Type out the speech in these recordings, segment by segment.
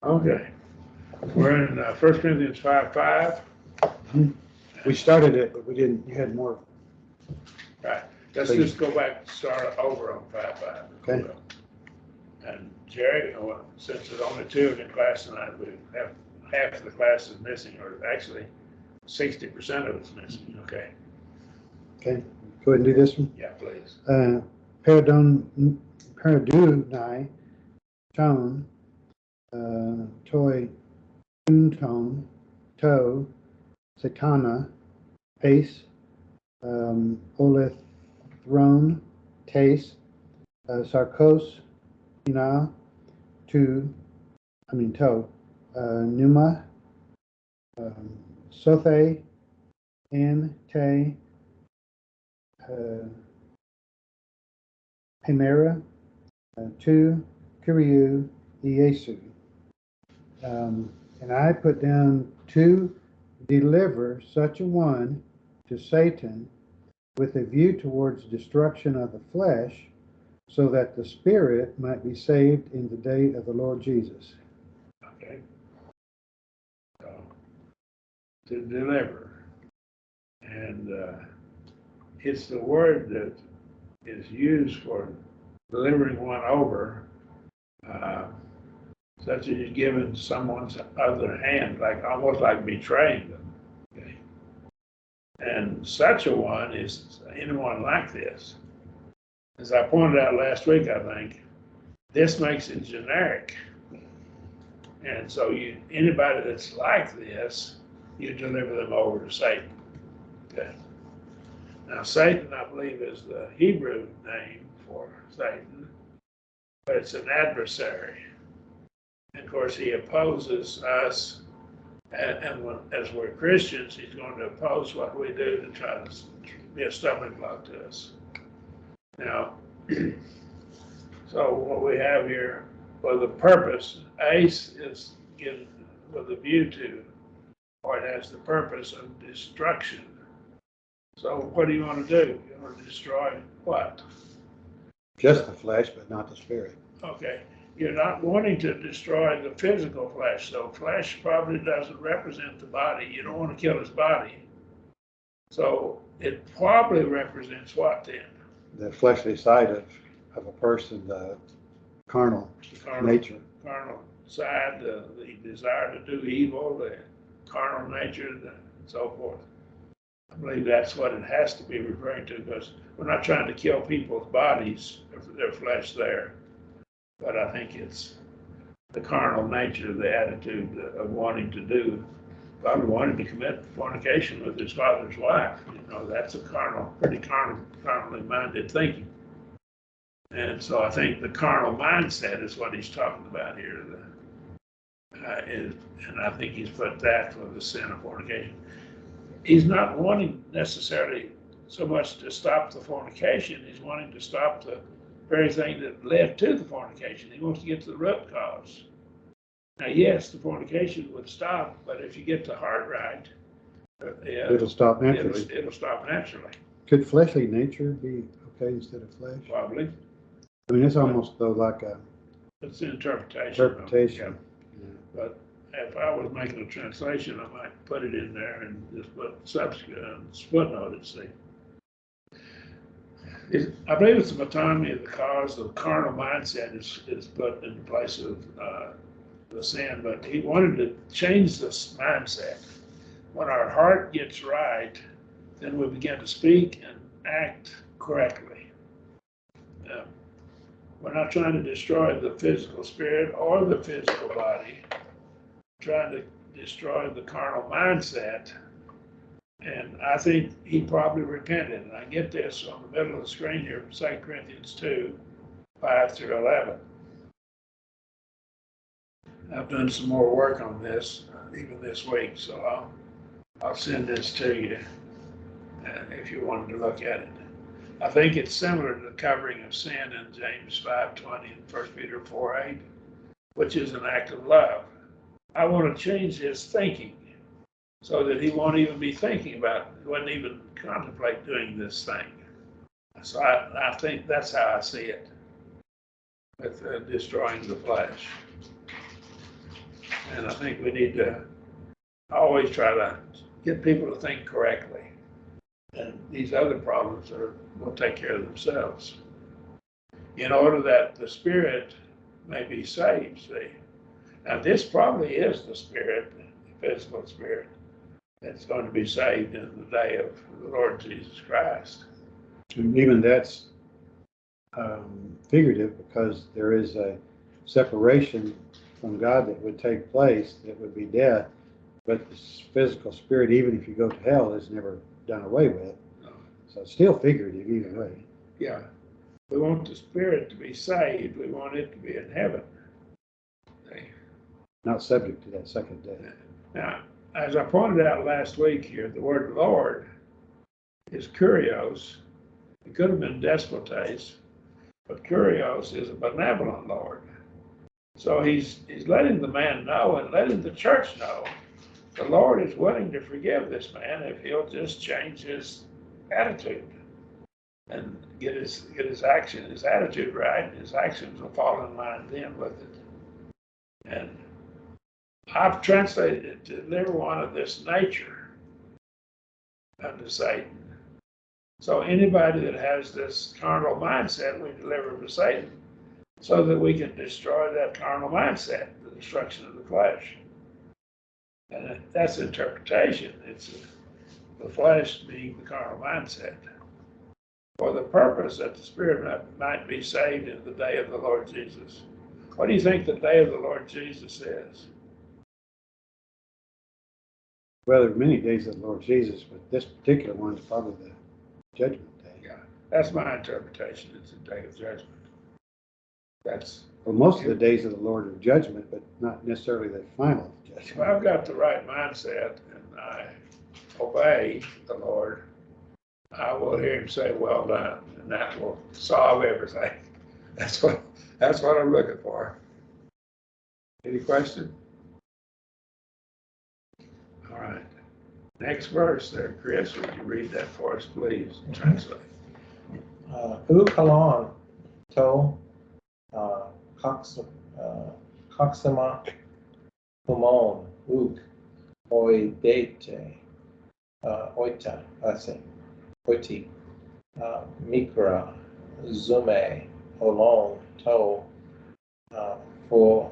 Okay. We're in 1 Corinthians 5:5. We started it, but we didn't, you had more. Right. Let's Please. just go back and start over on 5:5. Okay. And Jerry, well, since there's only two in the class tonight, we have half of the class is missing, or actually 60% of it's missing. Okay. Okay, go ahead and do this one. Yeah, please. Paradunai, tone, toi, tone, toe, satana, ace, olithrone, taste, sarkos, ina, toe, pneuma, sothe, an, te, Hemera, tu, Kiriu, Iesu. And I put down to deliver such a one to Satan with a view towards destruction of the flesh, so that the spirit might be saved in the day of the Lord Jesus. Okay. So, to deliver. And it's the word that is used for delivering one over, such as giving someone's other hand, like almost like betraying them. Okay. And such a one is anyone like this. As I pointed out last week, I think, this makes it generic. And so anybody that's like this, you deliver them over to Satan. Okay. Now, Satan, I believe, is the Hebrew name for Satan, but it's an adversary. And of course, he opposes us, and as we're Christians, he's going to oppose what we do to try to be a stumbling block to us. Now, so what we have here, for the purpose, ace is given with a view to, or it has the purpose of destruction. So what do you want to do? You want to destroy what? Just the flesh, but not the spirit. Okay. You're not wanting to destroy the physical flesh. So flesh probably doesn't represent the body. You don't want to kill his body. So it probably represents what then? The fleshly side of a person, the carnal nature. Carnal side, the desire to do evil, the carnal nature, and so forth. I believe that's what it has to be referring to, because we're not trying to kill people's bodies, their flesh there, but I think it's the carnal nature, the attitude of wanting to do, probably wanting to commit fornication with his father's wife. That's a pretty carnally minded thinking. And so I think the carnal mindset is what he's talking about here. And I think he's put that for the sin of fornication. He's not wanting necessarily so much to stop the fornication. He's wanting to stop the very thing that led to the fornication. He wants to get to the root cause. Now, yes, the fornication would stop, but if you get the heart right, It'll stop naturally. It'll stop naturally. Could fleshly nature be okay instead of flesh? Probably. I mean, it's almost though like a It's an interpretation. interpretation. Yeah. But if I was making a translation, I might put it in there and just put footnote it, see. I believe it's the metonymy of the cause. The carnal mindset is put in place of the sin, but he wanted to change this mindset. When our heart gets right, then we begin to speak and act correctly. We're not trying to destroy the physical spirit or the physical body. We're trying to destroy the carnal mindset. And I think he probably repented. And I get this on the middle of the screen here from 2 Corinthians 2, 5 through 11. I've done some more work on this, even this week, so I'll send this to you if you wanted to look at it. I think it's similar to the covering of sin in James 5:20 and 1 Peter 4:8, which is an act of love. I want to change his thinking so that he won't even be thinking about it, wouldn't even contemplate doing this thing. So I think that's how I see it, with destroying the flesh. And I think we need to always try to get people to think correctly. And these other problems will take care of themselves. In order that the spirit may be saved, see. Now, this probably is the spirit, the physical spirit, that's going to be saved in the day of the Lord Jesus Christ. And even that's figurative, because there is a separation from God that would take place, that would be death. But the physical spirit, even if you go to hell, is never done away with. No. So it's still figurative either way. Yeah. We want the spirit to be saved. We want it to be in heaven. See? Not subject to that second death. Now, as I pointed out last week here, the word Lord is kurios. It could have been despotes, but kurios is a benevolent Lord. So he's letting the man know and letting the church know the Lord is willing to forgive this man if he'll just change his attitude and get his attitude right, and his actions will fall in line then with it. And I've translated it to deliver one of this nature unto Satan. So anybody that has this carnal mindset, we deliver to Satan so that we can destroy that carnal mindset, the destruction of the flesh. And that's interpretation. It's the flesh being the carnal mindset, for the purpose that the spirit might be saved in the day of the Lord Jesus. What do you think the day of the Lord Jesus is? Well, there are many days of the Lord Jesus, but this particular one is probably the judgment day. Yeah, that's my interpretation. It's a day of judgment. Well, most of the days of the Lord are judgment, but not necessarily the final judgment. If I've got the right mindset and I obey the Lord, I will hear him say, "Well done," and that will solve everything. That's what I'm looking for. Any question? All right. Next verse there, Chris. Would you read that for us, please? Translate. Ukalon to Coxema Humon Uk Oidete Oita Oiti Mikra Zume Olon To for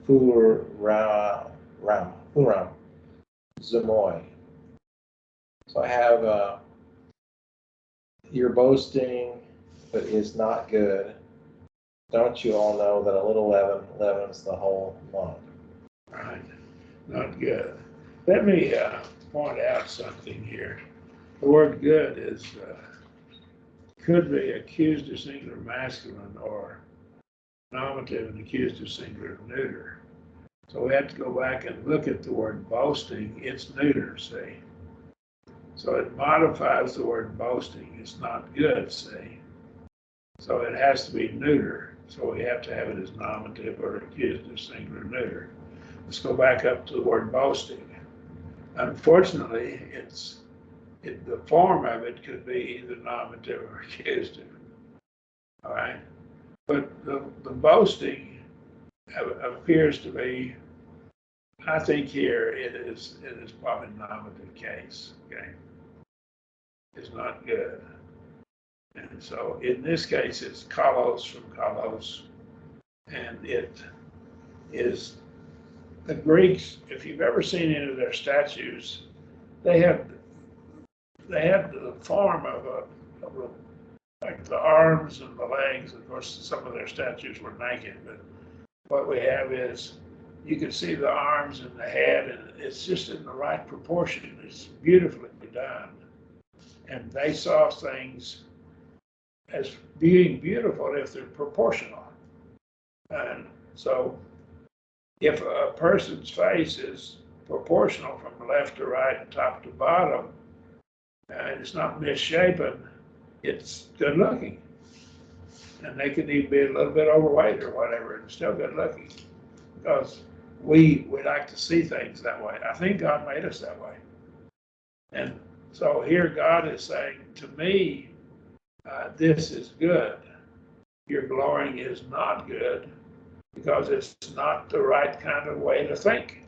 Furam Zumoy. So I have you're boasting, but is not good. Don't you all know that a little leaven leavens the whole lump? Right. Not good. Let me point out something here. The word good is could be accusative singular masculine or nominative and accusative singular neuter. So we have to go back and look at the word boasting. It's neuter, see. So it modifies the word boasting. It's not good, see. So it has to be neuter. So we have to have it as nominative or accusative singular neuter. Let's go back up to the word boasting. Unfortunately, the form of it could be either nominative or accusative. All right, but the boasting appears to be, I think here it is probably nominative case. Okay, it's not good. And so in this case, it's kalos from kalos, and it is the Greeks. If you've ever seen any of their statues, they have the form of like the arms and the legs. Of course, some of their statues were naked, but what we have is you can see the arms and the head, and it's just in the right proportion. It's beautifully done, and they saw things as being beautiful if they're proportional. And so if a person's face is proportional from left to right and top to bottom, and it's not misshapen, it's good looking. And they can even be a little bit overweight or whatever, and still good looking. Because we like to see things that way. I think God made us that way. And so here God is saying to me, this is good. Your glorying is not good. because it's not the right kind of way to think.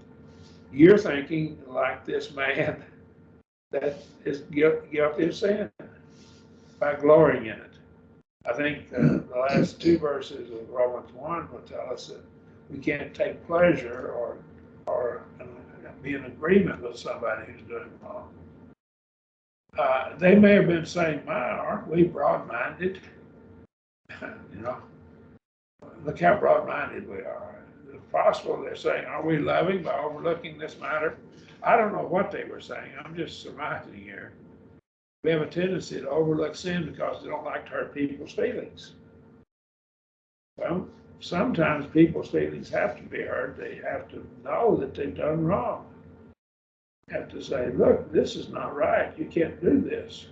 You're thinking like this man that is guilty of sin by glorying in it. I think the last two verses of Romans 1 will tell us that we can't take pleasure or be in agreement with somebody who's doing wrong. They may have been saying, "My, aren't we broad-minded?" You know, look how broad-minded we are. It's possible they're saying, "Are we loving by overlooking this matter?" I don't know what they were saying. I'm just surmising here. We have a tendency to overlook sin because they don't like to hurt people's feelings. Well, sometimes people's feelings have to be hurt. They have to know that they've done wrong. They have to say, "Look, this is not right. You can't do this."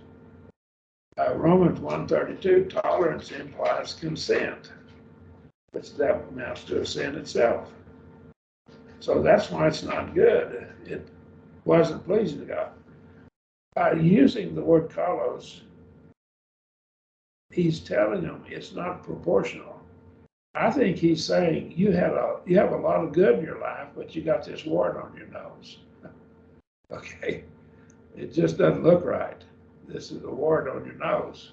Romans 1:32, tolerance implies consent, which that amounts to a sin itself. So that's why it's not good. It wasn't pleasing to God. By using the word kalos, he's telling them it's not proportional. I think he's saying you have a lot of good in your life, but you got this wart on your nose. Okay, it just doesn't look right. This is a wart on your nose,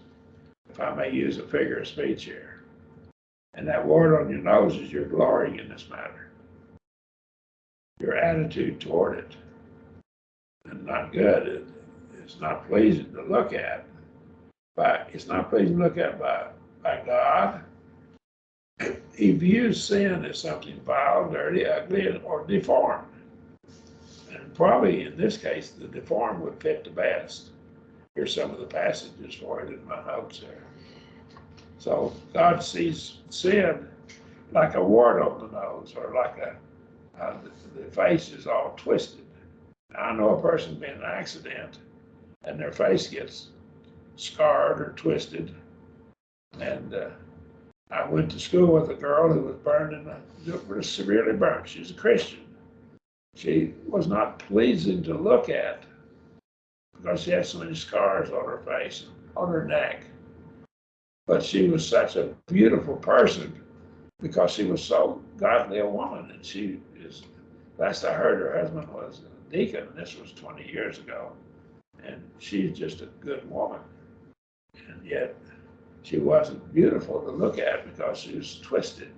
if I may use a figure of speech here. And that wart on your nose is your glorying in this matter, your attitude toward it, and not good. It's not pleasing to look at. But it's not pleasing to look at by God. He views sin as something vile, dirty, ugly, or deformed. And probably in this case, the deformed would fit the best. Here's some of the passages for it in my notes there. So God sees sin like a wart on the nose, or like the face is all twisted. Now, I know a person's been in an accident and their face gets scarred or twisted. And I went to school with a girl who was severely burned. She's a Christian. She was not pleasing to look at because she had so many scars on her face and on her neck. But she was such a beautiful person because she was so godly a woman. And she is, last I heard, her husband was a deacon, and this was 20 years ago. And she's just a good woman. And yet she wasn't beautiful to look at because she was twisted.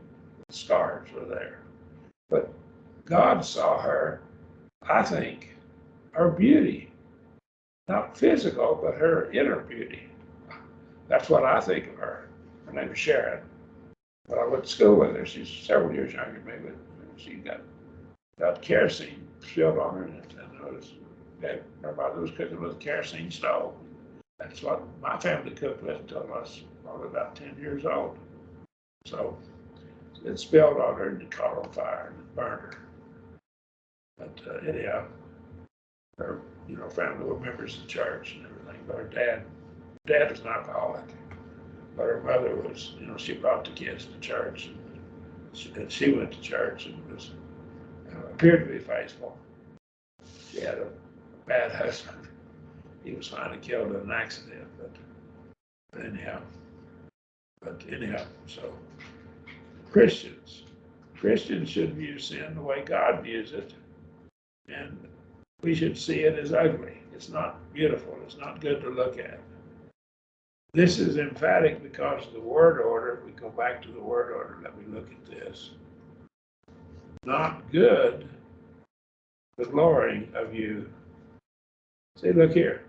The scars were there. But God saw her, I think, her beauty, not physical, but her inner beauty. That's what I think of her. Her name is Sharon. But I went to school with her. She's several years younger than me, but she got kerosene spilled on her, and her mother was cooking with a kerosene stove. That's what my family cooked with until I was probably about 10 years old. So it spilled on her and it caught on fire and it burned her. But anyhow, her family were members of the church and everything. But her dad was an alcoholic. But her mother was, she brought the kids to church, and she went to church and was appeared to be faithful. She had a bad husband. He was finally killed in an accident, but anyhow, so Christians should view sin the way God views it, and we should see it as ugly. It's not beautiful. It's not good to look at. This is emphatic because of the word order. If we go back to the word order, let me look at this. Not good, the glorying of you. See, look here.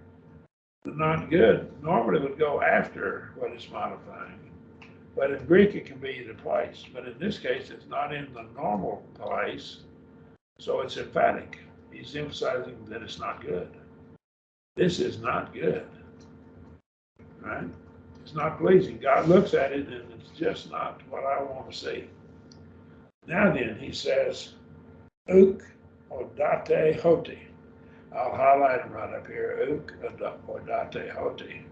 The not good normally would go after what is modifying. But in Greek, it can be either place. But in this case, it's not in the normal place. So it's emphatic. He's emphasizing that it's not good. This is not good. Right? It's not pleasing. God looks at it and it's just not what I want to see. Now then, he says, uk odate hoti. I'll highlight them right up here. Uk odate hoti.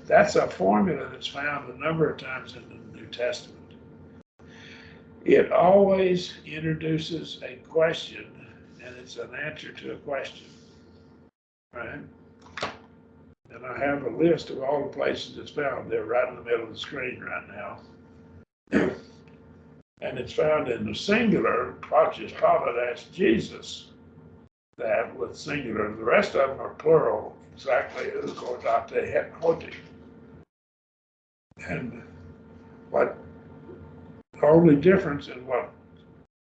That's a formula that's found a number of times in the New Testament. It always introduces a question, and it's an answer to a question. Right? And I have a list of all the places it's found. They're right in the middle of the screen right now. And it's found in the singular. Pontius Pilate asked Jesus that with singular. The rest of them are plural, exactly as Gordate het hoti. And what the only difference in what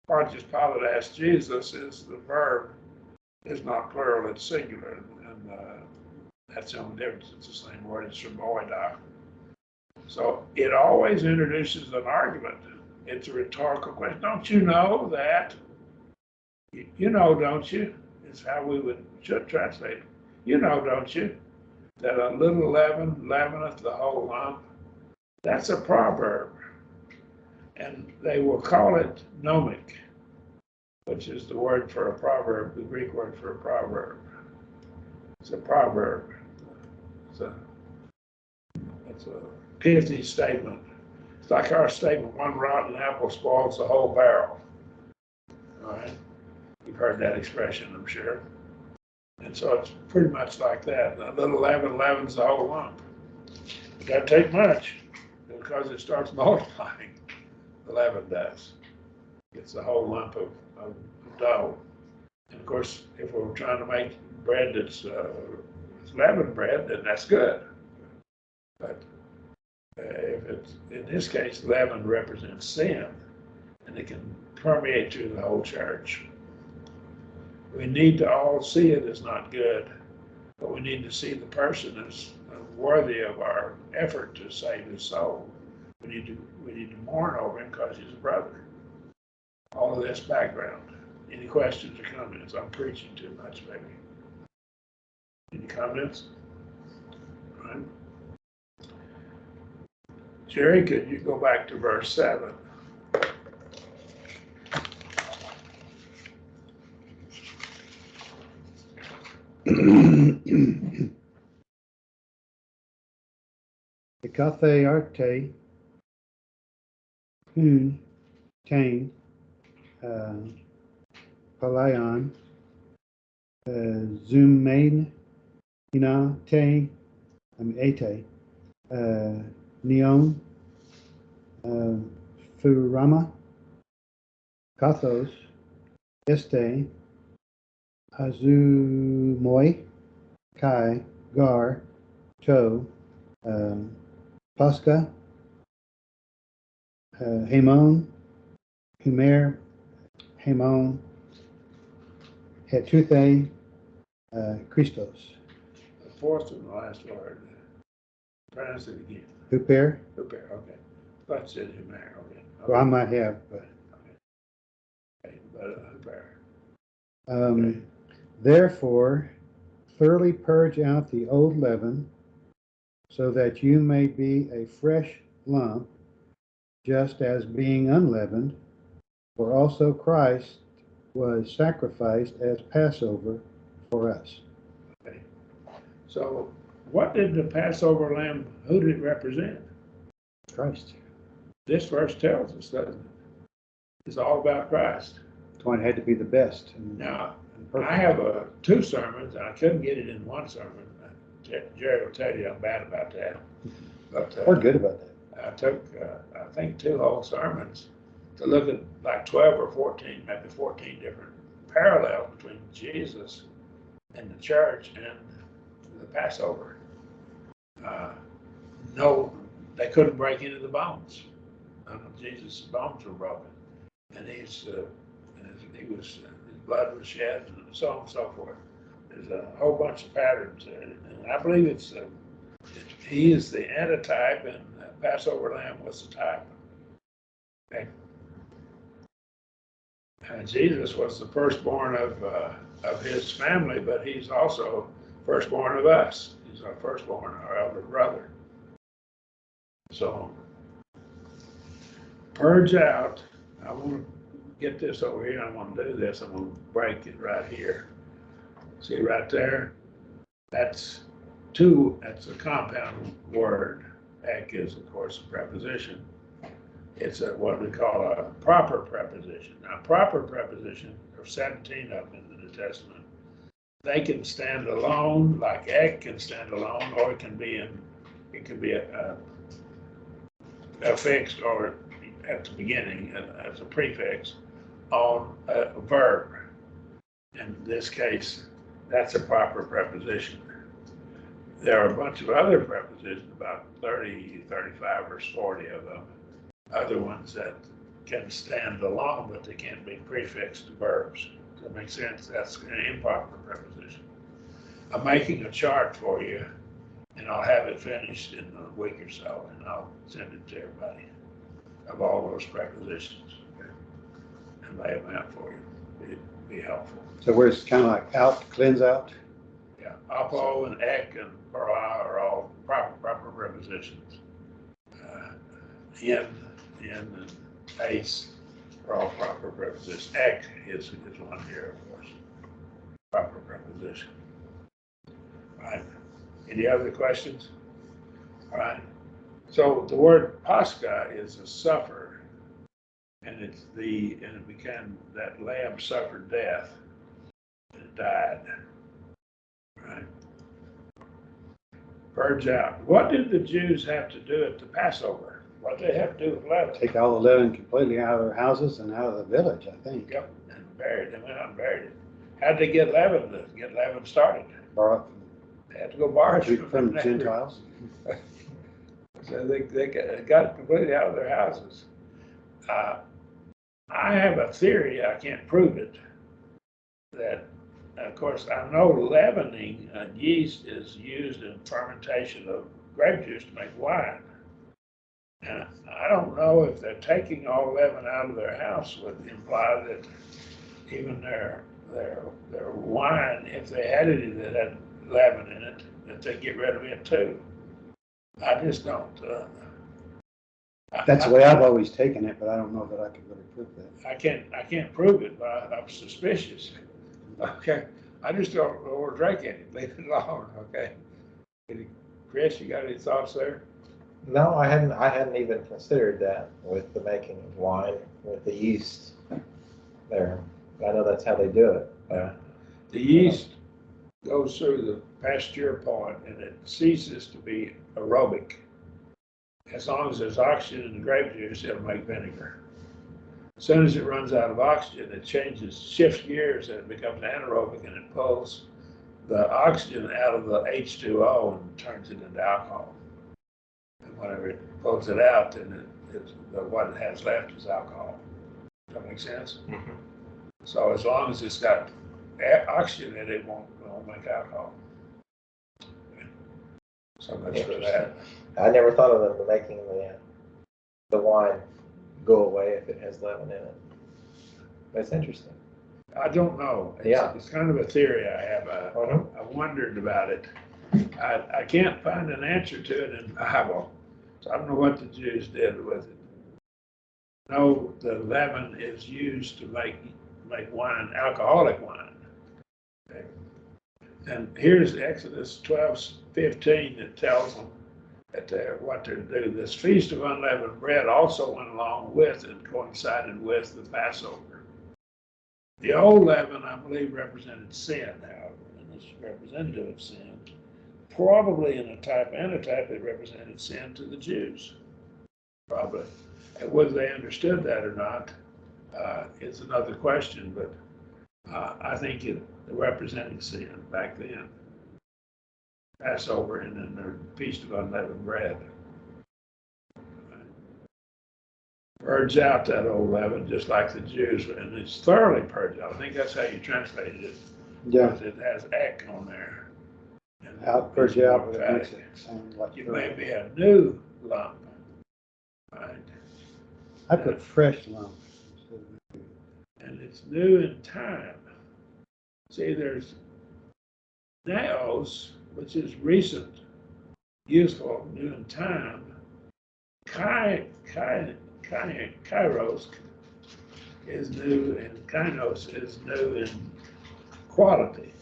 Pontius Pilate asked Jesus is the verb is not plural, it's singular. And that's the only difference. It's the same word, it's shemoidah. So it always introduces an argument. It's a rhetorical question. Don't you know that? You know, don't you? Is how we should translate it. You know, don't you? That a little leaven leaveneth the whole lump. That's a proverb. And they will call it gnomic, which is the word for a proverb, the Greek word for a proverb. It's a proverb. It's a pithy statement. It's like our statement, one rotten apple spoils the whole barrel. All right? You've heard that expression, I'm sure. And so it's pretty much like that. A little leaven leavens the whole lump. It doesn't take much because it starts multiplying. The leaven does. It's the whole lump of dough. And of course, if we're trying to make bread that's leavened bread, then that's good. But if it's, in this case, leaven represents sin, and it can permeate through the whole church. We need to all see it as not good, but we need to see the person as worthy of our effort to save his soul. We need to mourn over him because he's a brother. All of this background. Any questions or comments? I'm preaching too much, maybe. Any comments? All right. Jerry, could you go back to verse 7? Ekathe arte, hun, tain, palayon, zumain, ina, te, ete, neon, furama, kathos, este, azumoi, kai, gar, to, Pascha, Hamon, Humer, Hamon, Hetuthe, Christos. The fourth and the last word. Pronounce it again. Huper? Huper, okay. Thought it said Humer, okay. Well, I might have, but. Okay, but Huper. Okay. Therefore, thoroughly purge out the old leaven, so that you may be a fresh lump, just as being unleavened, for also Christ was sacrificed as Passover for us. Okay. So what did the Passover lamb, who did it represent? Christ. This verse tells us, doesn't it? It's all about Christ. That's why it had to be the best. Now, I have two sermons, and I couldn't get it in one sermon. Jerry will tell you I'm bad about that. But We're good about that. I took, I think, 2 whole sermons to look at like 12 or 14, maybe 14 different parallels between Jesus and the church and the Passover. No, they couldn't break into the bones. None of Jesus' bones were broken, and his blood was shed, and so on and so forth. There's a whole bunch of patterns there, and I believe he is the antitype, and the Passover lamb was the type. Okay. Jesus was the firstborn of his family, but he's also firstborn of us. He's our firstborn, our elder brother. So, purge out. I want to get this over here. I want to do this. I'm going to break it right here. See right there? That's a compound word. Ek is, of course, a preposition. It's what we call a proper preposition. Now, proper preposition, there are 17 of them in the New Testament. They can stand alone, like ek can stand alone, or it can be affixed or at the beginning as a prefix on a verb. In this case, that's a proper preposition. There are a bunch of other prepositions, about 30, 35 or 40 of them, other ones that can stand alone, but they can't be prefixed to verbs. Does that make sense? That's an improper preposition. I'm making a chart for you, and I'll have it finished in a week or so, and I'll send it to everybody of all those prepositions, okay? And lay them out for you. It'd be helpful. So where it's kind of like out, cleanse out? Yeah, apo and ek and para are all proper prepositions. In and ace are all proper prepositions. Ek is one here, of course. Proper preposition. All right. Any other questions? All right. So the word pascha is a suffer, and it became that lamb suffered death and it died. Right. Purge out. What did the Jews have to do at the Passover? What did they have to do with leaven? Take all the leaven completely out of their houses and out of the village, I think. Yep, and buried it. They went out and buried it. How'd they get leaven to get leaven started? Borrow They had to go borrow it from the Gentiles. So they got it completely out of their houses. I have a theory, I can't prove it, that, of course, I know leavening yeast is used in fermentation of grape juice to make wine. And I don't know if they're taking all leaven out of their house would imply that even their wine, if they had any that had leaven in it, that they get rid of it too. I just don't. That's the way I've always taken it, but I don't know that I can really prove that. I can't prove it, but I'm suspicious. Okay, I just don't drink it. Leave it alone. Okay, Chris, you got any thoughts there? No, I hadn't even considered that with the making of wine with the yeast there. I know that's how they do it. The yeast goes through the pasteur point and it ceases to be aerobic. As long as there's oxygen in the grape juice, it'll make vinegar. As soon as it runs out of oxygen, it shifts gears and it becomes anaerobic and it pulls the oxygen out of the H2O and turns it into alcohol. And whenever it pulls it out, then what it has left is alcohol. Does that make sense? Mm-hmm. So as long as it's got oxygen in it, it won't make alcohol. So much for that. I never thought of them making the wine go away if it has leaven in it. That's interesting. I don't know. It's kind of a theory I have. I wondered about it. I can't find an answer to it in the Bible. So I don't know what the Jews did with it. No, the leaven is used to make wine, alcoholic wine. Okay. And here's Exodus 12:15 that tells them that what they're to do. This feast of unleavened bread also went along with and coincided with the Passover. The old leaven, I believe, represented sin, however, and it's representative of sin. Probably in a type antitype, it represented sin to the Jews. Probably. And whether they understood that or not is another question, but I think it represented sin back then. Passover and then the Feast of Unleavened Bread. Purge out that old leaven just like the Jews, and it's thoroughly purged out. I think that's how you translated it. Yeah. It has ek on there. Out, purge out, but it makes it sound like it may be a new lump. Right. I put fresh lump. And it's new in time. See, there's naos, which is recent, useful, new in time. Kairos is new, and kainos is new in quality,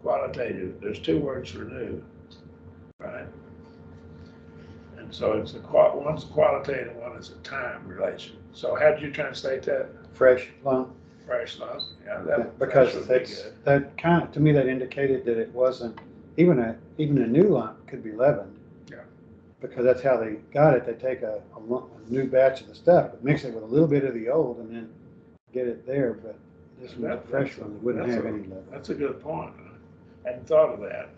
qualitative. There's two words for new, right? And so it's one's qualitative, one is a time relation. So how did you translate that? Fresh lump. Fresh lump. Yeah, because that kind of, to me, that indicated that it wasn't even a new lump could be leavened. Yeah. because that's how they got it. They take a new batch of the stuff, but mix it with a little bit of the old and then get it there. But this one, the fresh one, wouldn't have any leaven. That's a good point. I hadn't thought of that.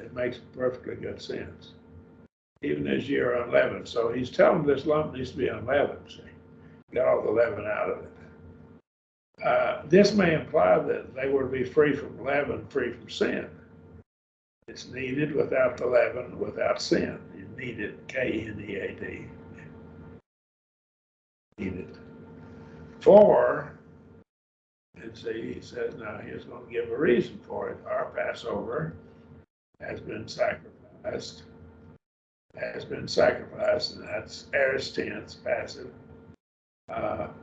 It makes perfectly good sense. Even as you're unleavened. So he's telling them this lump needs to be unleavened. See, got all the leaven out of it. This may imply that they were to be free from leaven, free from sin. It's needed without the leaven, without sin. You need it, K-N-E-A-D. Need it. For, and see, he says, now he's going to give a reason for it. Our Passover has been sacrificed, and that's aorist tense, passive,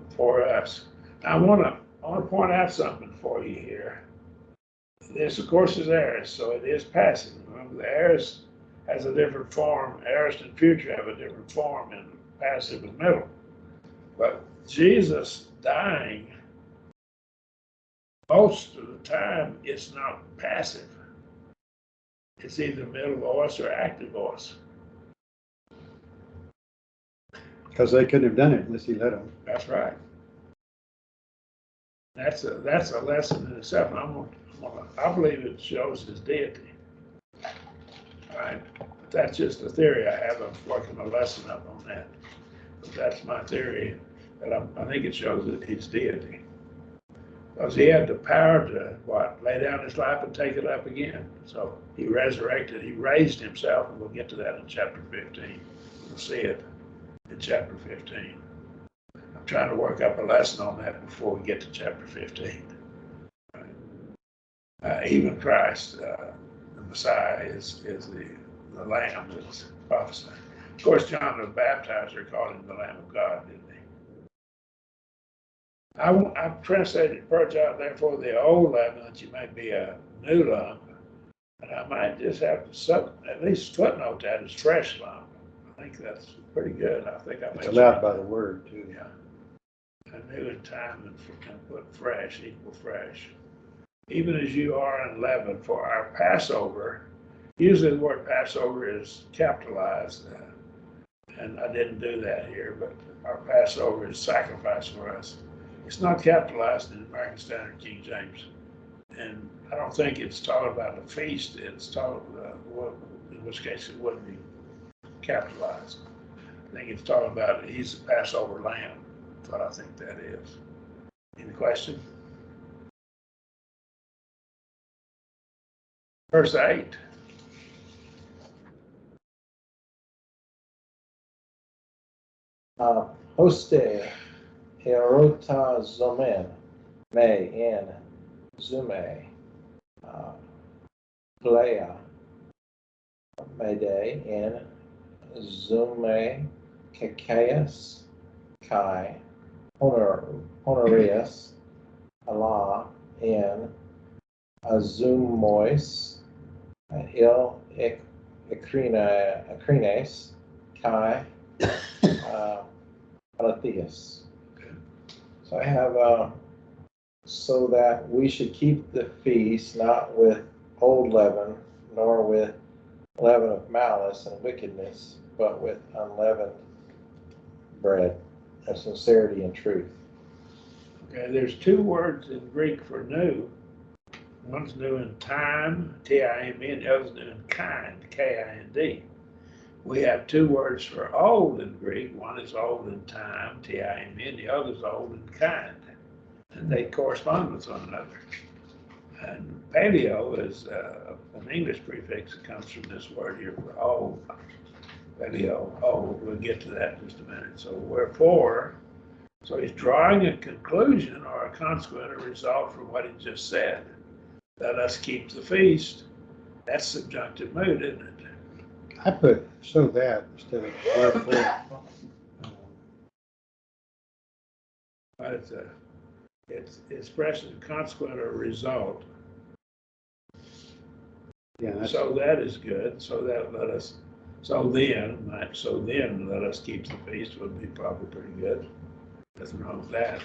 for us. Now, I want to point out something for you here. This, of course, is aorist, so it is passive. Remember, the aorist has a different form. Aorist and future have a different form, and passive and middle. But Jesus dying, most of the time, it's not passive. It's either middle voice or active voice. Because they couldn't have done it unless he let them. That's right. That's a lesson in itself. I believe it shows his deity. All right. But that's just a theory I have. I'm working a lesson up on that. But that's my theory. That I think it shows that his deity. Because he had the power to lay down his life and take it up again. So he resurrected, he raised himself, and we'll get to that in chapter 15. We'll see it in chapter 15. I'm trying to work up a lesson on that before we get to chapter 15. Even Christ, the Messiah, is the Lamb that's prophesied. Of course, John the Baptizer called him the Lamb of God, didn't he? I've translated purge out therefore the old leaven that you may be a new lump. And I might just have to at least footnote that as fresh lump. I think that's pretty good. I think It's allowed by the word, too. Yeah. And new in time and put fresh, equal fresh. Even as you are unleavened for our Passover, usually the word Passover is capitalized. And I didn't do that here, but our Passover is sacrifice for us. It's not capitalized in American Standard King James. And I don't think it's talking about a feast. It's talking in which case it wouldn't be capitalized. I think it's talking about he's the Passover lamb. That's what I think that is. Any question? Verse 8. Hoste erota zomen me in zume plea mede in zume cacaeus kai honorius Allah in azumois il acrines kai Aletheus. So I have so that we should keep the feast not with old leaven, nor with leaven of malice and wickedness, but with unleavened bread of sincerity and truth. Okay, there's two words in Greek for new. One's new in time, T-I-M-E, and the other's new in kind, K-I-N-D. We have two words for old in Greek. One is old in time, T-I-M-E, and the other is old in kind. And they correspond with one another. And paleo is an English prefix that comes from this word here for old. Paleo, old. We'll get to that in just a minute. So wherefore, so he's drawing a conclusion or a consequent or result from what he just said. Let us keep the feast. That's subjunctive mood, isn't it? I put so that instead of wherefore. But it's expressing consequent or result. Yeah. So that is good. So then let us keep the feast would be probably pretty good. Nothing wrong with that.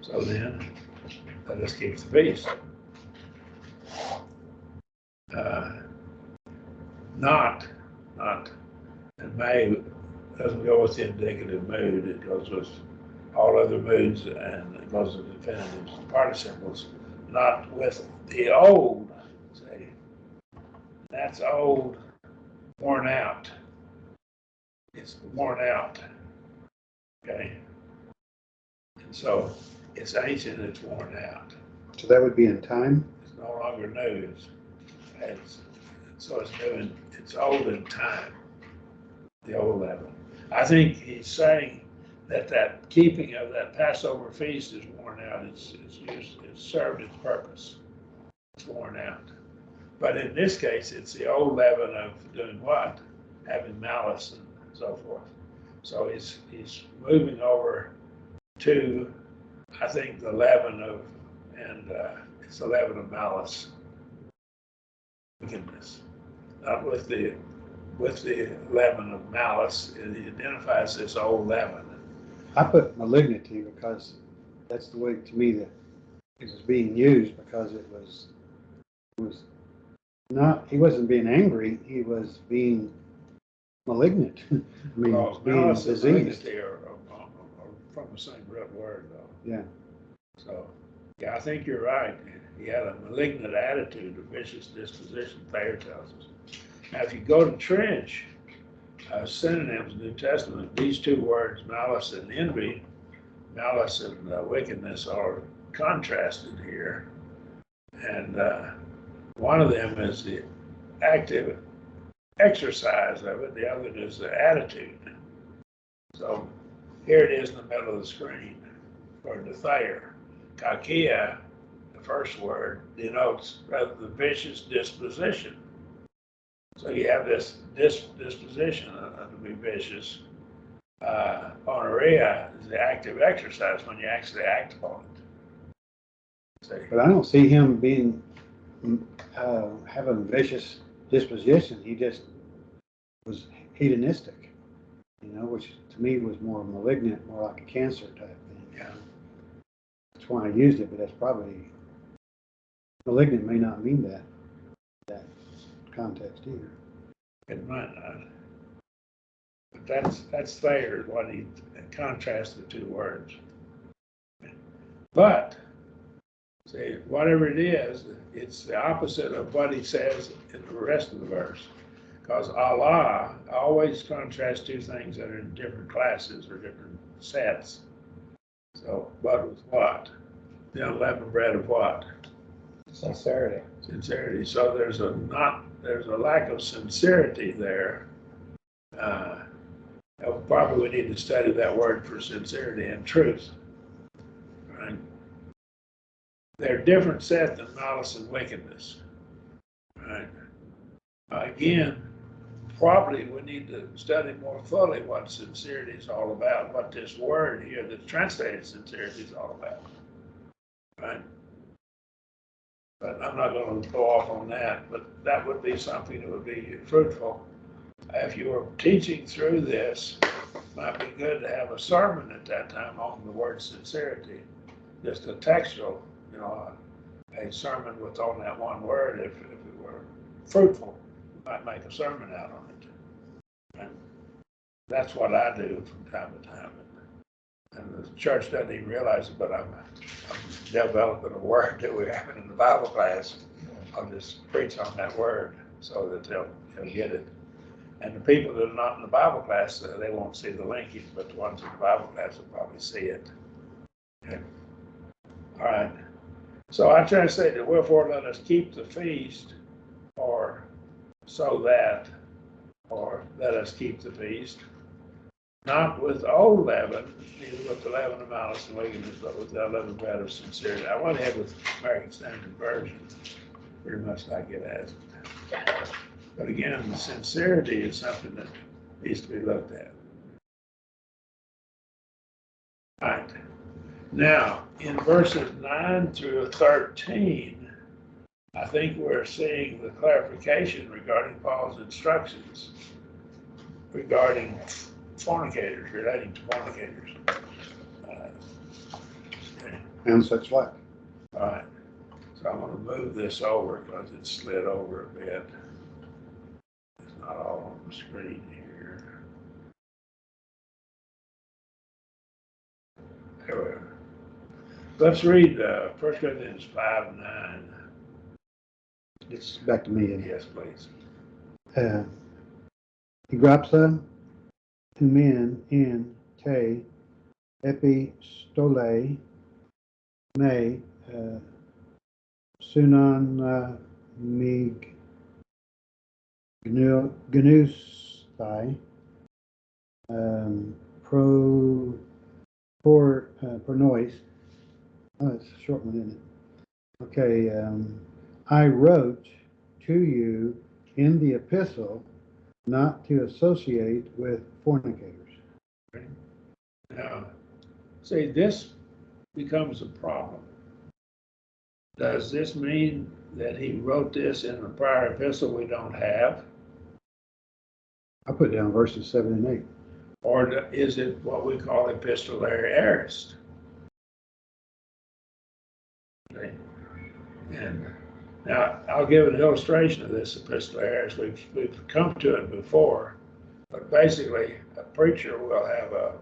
So then let us keep the feast. Not not, and may doesn't go with the indicative mood, it goes with all other moods, and it goes with infinitives and participles, not with the old, see, that's old, worn out. It's worn out, okay? And so it's ancient, it's worn out. So that would be in time? It's no longer new, so it's new, it's old in time, the old leaven. I think he's saying that keeping of that Passover feast is worn out. It's served its purpose. It's worn out. But in this case, it's the old leaven of doing what? Having malice and so forth. So he's moving over to, I think, the leaven of, and it's the leaven of malice, wickedness, not with the leaven of malice. It identifies this old leaven. I put malignity because that's the way, to me, that it was being used, because it was not, he wasn't being angry, he was being malignant. I mean, he was being malice and diseased. malignity are from the same root word, though. Yeah. So, yeah, I think you're right. He had a malignant attitude, a vicious disposition, Thayer tells us. Now, if you go to Trench, synonyms in the New Testament, these two words, malice and envy, malice and wickedness, are contrasted here. And one of them is the active exercise of it, the other is the attitude. So here it is in the middle of the screen for the Thayer. Kakia, the first word, denotes rather the vicious disposition. So you have this disposition to be vicious. Honoria is the active exercise when you actually act upon it. See? But I don't see him being, having a vicious disposition. He just was hedonistic, which to me was more malignant, more like a cancer type thing. Yeah. That's why I used it, but that's probably, malignant may not mean that context either. It might not. But that's Thayer, what he contrasts the two words. But, see, whatever it is, it's the opposite of what he says in the rest of the verse. Because Allah always contrasts two things that are in different classes or different sets. So, but with what? The unleavened bread of what? Sincerity. Sincerity. So there's a lack of sincerity there. Probably we need to study that word for sincerity and truth. Right? They're different set than malice and wickedness. Right? Again, probably we need to study more fully what sincerity is all about, what this word here that's translated sincerity is all about. Right? But I'm not going to go off on that, but that would be something that would be fruitful. If you were teaching through this, it might be good to have a sermon at that time on the word sincerity, just a textual, a sermon with on that one word. If it were fruitful, we might make a sermon out on it. And that's what I do from time to time. And the church doesn't even realize it, but I'm developing a word that we have in the Bible class. I'll just preach on that word so that they'll get it. And the people that are not in the Bible class, they won't see the linkage, but the ones in the Bible class will probably see it. Okay. All right. So I translated, wherefore let us keep the feast, or let us keep the feast, not with old leaven, neither with the leaven of malice and wickedness, but with the unleavened bread of sincerity. I went ahead with American Standard Version, pretty much like it has. But again, the sincerity is something that needs to be looked at. All right. Now, in verses 9 through 13, I think we're seeing the clarification regarding Paul's instructions regarding fornicators, relating to fornicators. Okay. And such like. All right. So I'm going to move this over because it's slid over a bit. It's not all on the screen here. There we are. Let's read 1 Corinthians 5:9. It's back to me. Isn't it? Yes, please. Grapsa men in te epistole me sunan mig gnustai pronois. Oh, it's a short one, isn't it? Okay, I wrote to you in the epistle not to associate with fornicators. Now, see, this becomes a problem. Does this mean that he wrote this in a prior epistle we don't have? I put down verses 7 and 8. Or is it what we call epistolary aorist? Okay. And now I'll give an illustration of this epistolary aorist. We've come to it before, but basically a preacher will have a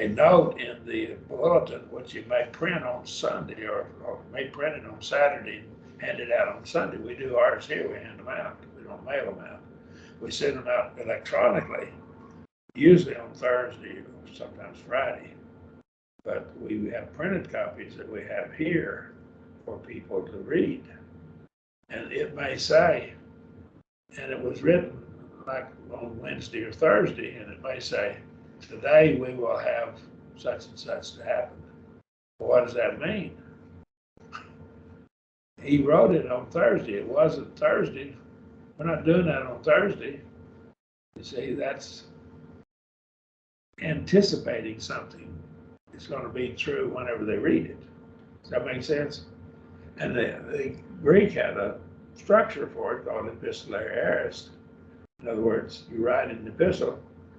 note in the bulletin which you may print on Sunday or may print it on Saturday and hand it out on Sunday. We do ours here, we hand them out. We don't mail them out. We send them out electronically, usually on Thursday or sometimes Friday. But we have printed copies that we have here for people to read. And it may say, and it was written like on Wednesday or Thursday, and it may say, today we will have such and such to happen. Well, what does that mean? He wrote it on Thursday. It wasn't Thursday. We're not doing that on Thursday. You see, that's anticipating something. It's going to be true whenever they read it. Does that make sense? And the Greek had a structure for it called epistolary aorist. In other words, you write an epistle,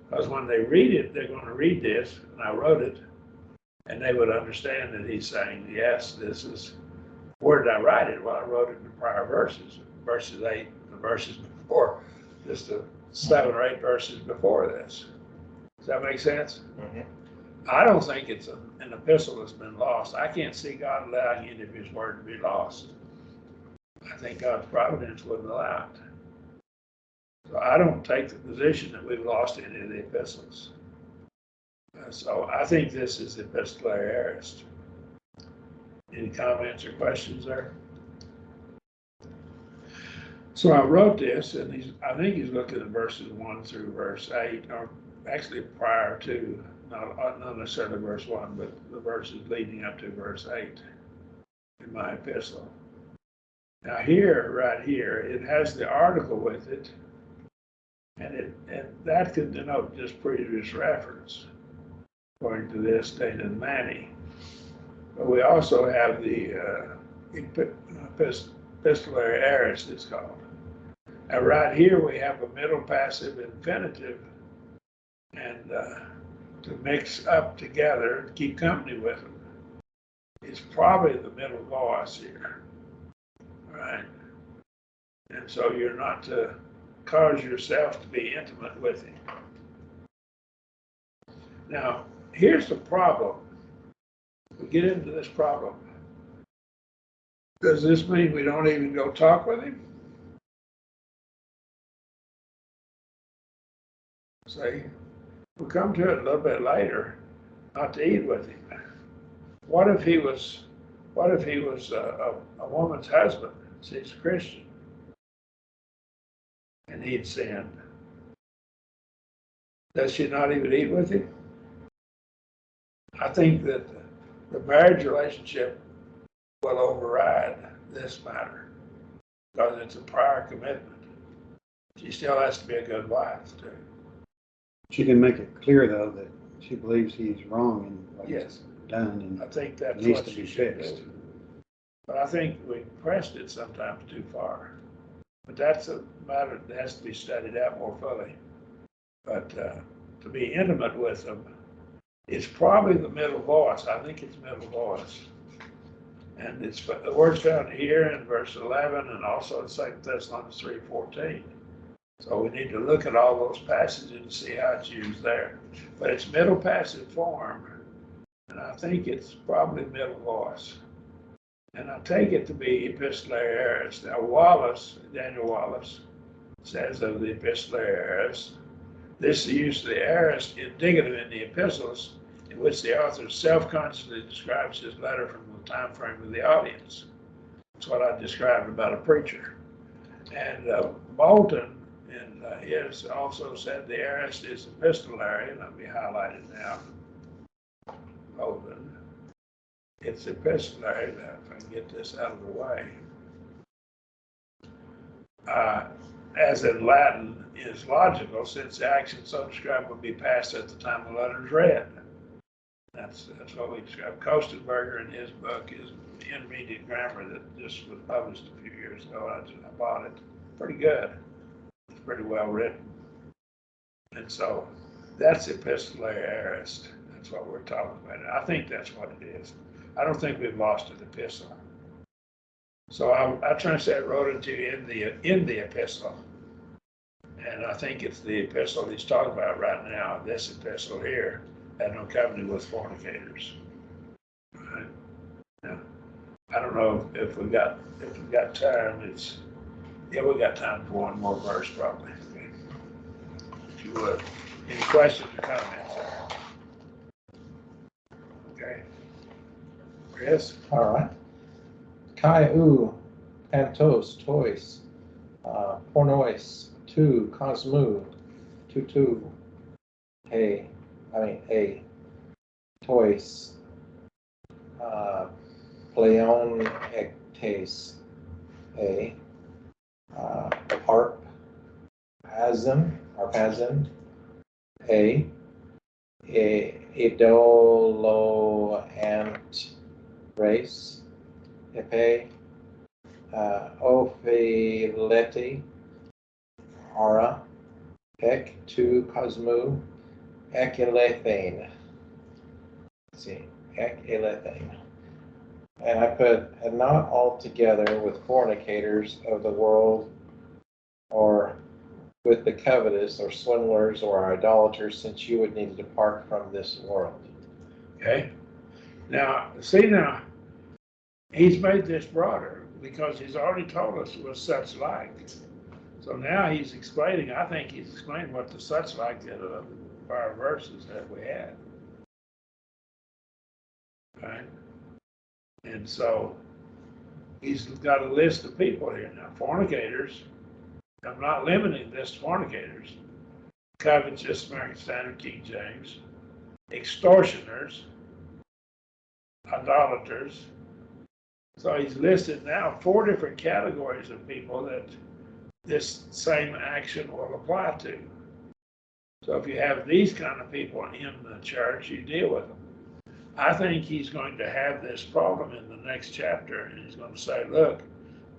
because when they read it, they're going to read this, and I wrote it, and they would understand that he's saying, yes, this is, where did I write it? Well, I wrote it in the prior verses, verses 8, the verses before, just 7 or 8 verses before this. Does that make sense? Mm-hmm. I don't think it's an epistle that's been lost. I can't see God allowing any of his word to be lost. I think God's providence wouldn't allow it. So I don't take the position that we've lost any of the epistles. So I think this is epistolary aorist. Any comments or questions there? So I wrote this, and I think he's looking at verses 1 through verse 8, or actually prior to, not necessarily verse 1, but the verses leading up to verse 8 in my epistle. Now here, right here, it has the article with it, and that could denote just previous reference, according to this stated Manny. But we also have the epistolary aorist, it's called. Now right here we have a middle passive infinitive, and to mix up together and keep company with them is probably the middle voice here, right? And so you're not to cause yourself to be intimate with him. Now, here's the problem. We get into this problem. Does this mean we don't even go talk with him? See, we'll come to it a little bit later, not to eat with him. What if he was a woman's husband? She's a Christian, and he'd sinned. Does she not even eat with him? I think that the marriage relationship will override this matter because it's a prior commitment. She still has to be a good wife, too. She can make it clear, though, that she believes he's wrong and what Yes. he's done and I think that's needs what to she be should fixed. do. But I think we pressed it sometimes too far. But that's a matter that has to be studied out more fully. But to be intimate with them, it's probably the middle voice. I think it's middle voice. And the word's found here in verse 11 and also in 2 Thessalonians 3:14. So we need to look at all those passages and see how it's used there. But it's middle passive form, and I think it's probably middle voice. And I take it to be epistolary aorist. Now Daniel Wallace, says of the epistolary aorist, this use of the aorist indicative in the epistles in which the author self-consciously describes his letter from the time frame of the audience. That's what I described about a preacher. And Bolton in his also said the aorist is epistolary, and let me highlight it now. Bolton. It's epistolary. Now, if I can get this out of the way. As in Latin, is logical, since the action so described will be passed at the time the letter is read. That's what we describe. Kostenberger in his book is Intermediate Grammar that just was published a few years ago. I bought it. Pretty good. It's pretty well written. And so that's epistolary aorist. That's what we're talking about. I think that's what it is. I don't think we've lost an epistle. So I translated wrote it to you in the epistle. And I think it's the epistle he's talking about right now, this epistle here, had no covenant with fornicators. Right? Now, I don't know if we got time. We got time for one more verse probably. Okay. If you would. Any questions or comments? Okay. Chris? All right. Kai u, pantos, tois, pornois, tu, cosmu, tutu, a, tois, pleon ectes, a, harpazin, a, idolo ant race, epe, ophileti, ara, ek tu cosmu, ek elethane. See, ek elethane. And I put, and not altogether with fornicators of the world, or with the covetous, or swindlers, or idolaters, since you would need to depart from this world. Okay. Now, see now, he's made this broader because he's already told us what such like. So now he's explaining, I think he's explaining what the such like in the prior verses that we had. Right? And so he's got a list of people here now. Fornicators, I'm not limiting this to fornicators. Covetous, American Standard, King James. Extortioners, idolaters. So he's listed now 4 different categories of people that this same action will apply to. So if you have these kind of people in the church, you deal with them. I think he's going to have this problem in the next chapter, and he's going to say, look,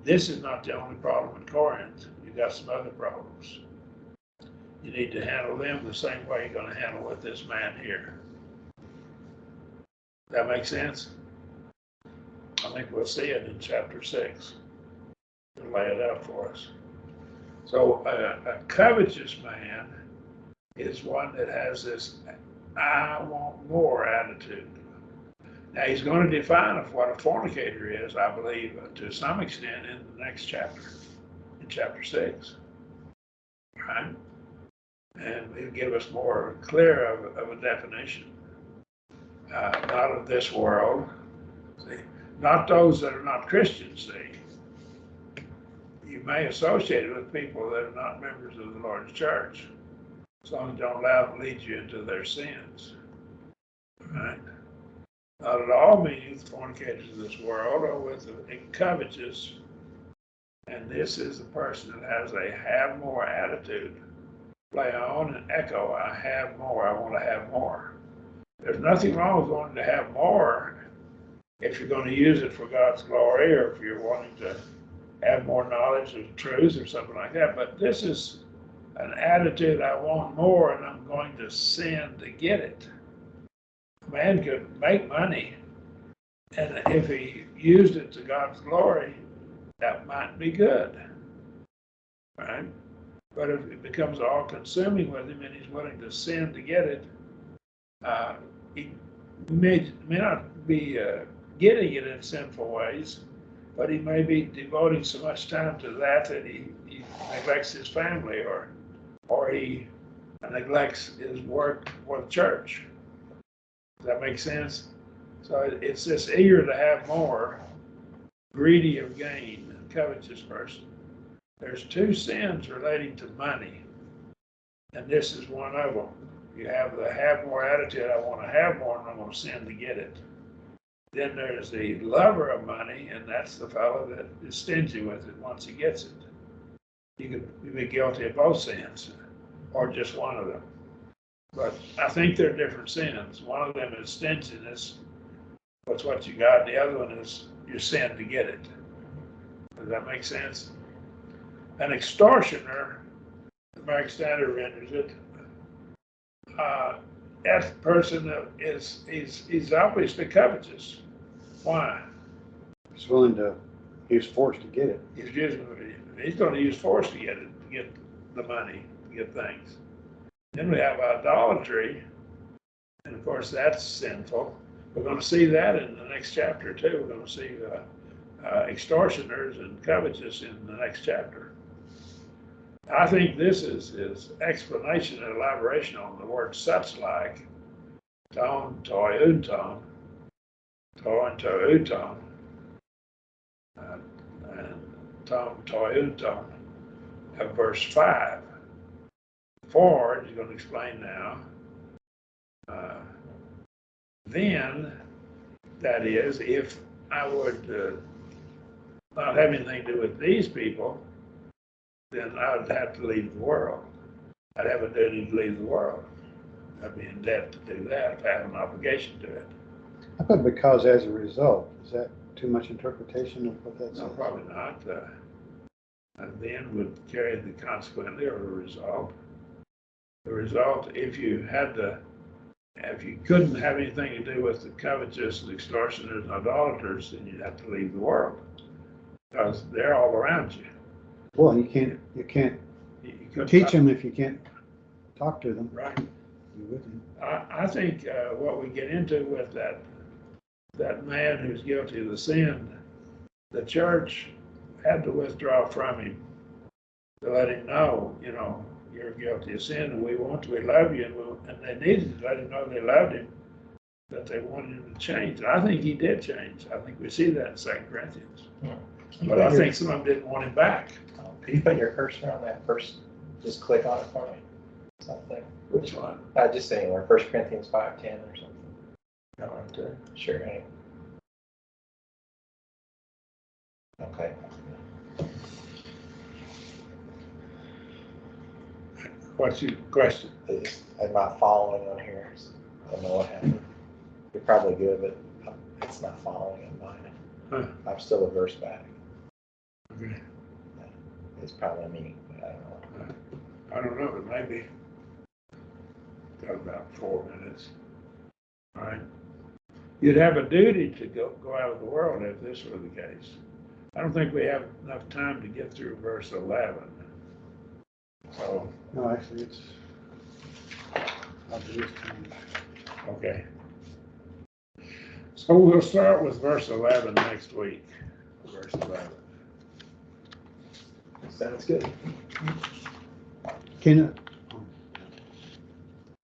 this is not the only problem in Corinth. You've got some other problems. You need to handle them the same way you're going to handle with this man here. That makes sense? I think we'll see it in chapter 6. He'll lay it out for us. So a covetous man is one that has this I want more attitude. Now he's going to define what a fornicator is, I believe, to some extent in the next chapter, in chapter 6. Right? And he'll give us more clear of a definition. Not of this world. See? Not those that are not Christians, see. You may associate it with people that are not members of the Lord's church, as long as you don't allow them to lead you into their sins. Right? Not at all meaning the fornicators of this world or with the covetous. And this is the person that has a have more attitude. Play on and echo, I have more, I want to have more. There's nothing wrong with wanting to have more if you're going to use it for God's glory or if you're wanting to have more knowledge of truth or something like that. But this is an attitude, I want more and I'm going to sin to get it. A man could make money, and if he used it to God's glory, that might be good, right? But if it becomes all consuming with him and he's willing to sin to get it, he may not be getting it in sinful ways, but he may be devoting so much time to that he neglects his family or he neglects his work for the church. Does that make sense? So it's this eager to have more, greedy of gain, and covetous person. There's two sins relating to money, and this is one of them. You have the have more attitude, I want to have more, and I'm going to sin to get it. Then there's the lover of money, and that's the fellow that is stingy with it once he gets it. You could be guilty of both sins, or just one of them. But I think they're different sins. One of them is stinginess, what's what you got. The other one is your sin to get it. Does that make sense? An extortioner, the American Standard renders it, that person is obviously covetous. Why? He's willing to use force to get it. He's going to use force to get it, to get the money, to get things. Then we have idolatry, and of course that's sinful. We're going to see that in the next chapter too. We're going to see extortioners and covetous in the next chapter. I think this is explanation and elaboration on the word such like, ton, toi, unton, toi and toi, uton, and ton, toi, unton, of verse 5. 4, he's going to explain now. Then, that is, if I would not have anything to do with these people, then I would have to leave the world. I'd have a duty to leave the world. I'd be in debt to do that if I had an obligation to it. I put because as a result. Is that too much interpretation of what that says? No, probably not. And then would carry the consequently or the result. The result, if you couldn't have anything to do with the covetous and extortioners and idolaters, then you'd have to leave the world because they're all around you. Well, you can't teach them if you can't talk to them. Right. You with them. I think what we get into with that man who's guilty of the sin, the church had to withdraw from him to let him know, you're guilty of sin, and we love you, and they needed to let him know they loved him, that they wanted him to change. And I think he did change. I think we see that in 2 Corinthians. But I think some of them didn't want him back. Can you put your cursor on that first? Just click on it for me. Something. Which one? Just anywhere. 1 Corinthians 5:10 or something. No, right there. Sure. Ain't. Okay. What's your question? I'm not following on here. So I don't know what happened. You're probably good, but it's not following in mine. Huh. I'm still a verse back. Okay. It's probably me. I don't know. I don't know, it may be. Got about 4 minutes. All right. You'd have a duty to go out of the world if this were the case. I don't think we have enough time to get through verse 11. So, No, actually, I'll do this time. okay. So we'll start with verse 11 next week. Verse 11. Sounds good. Can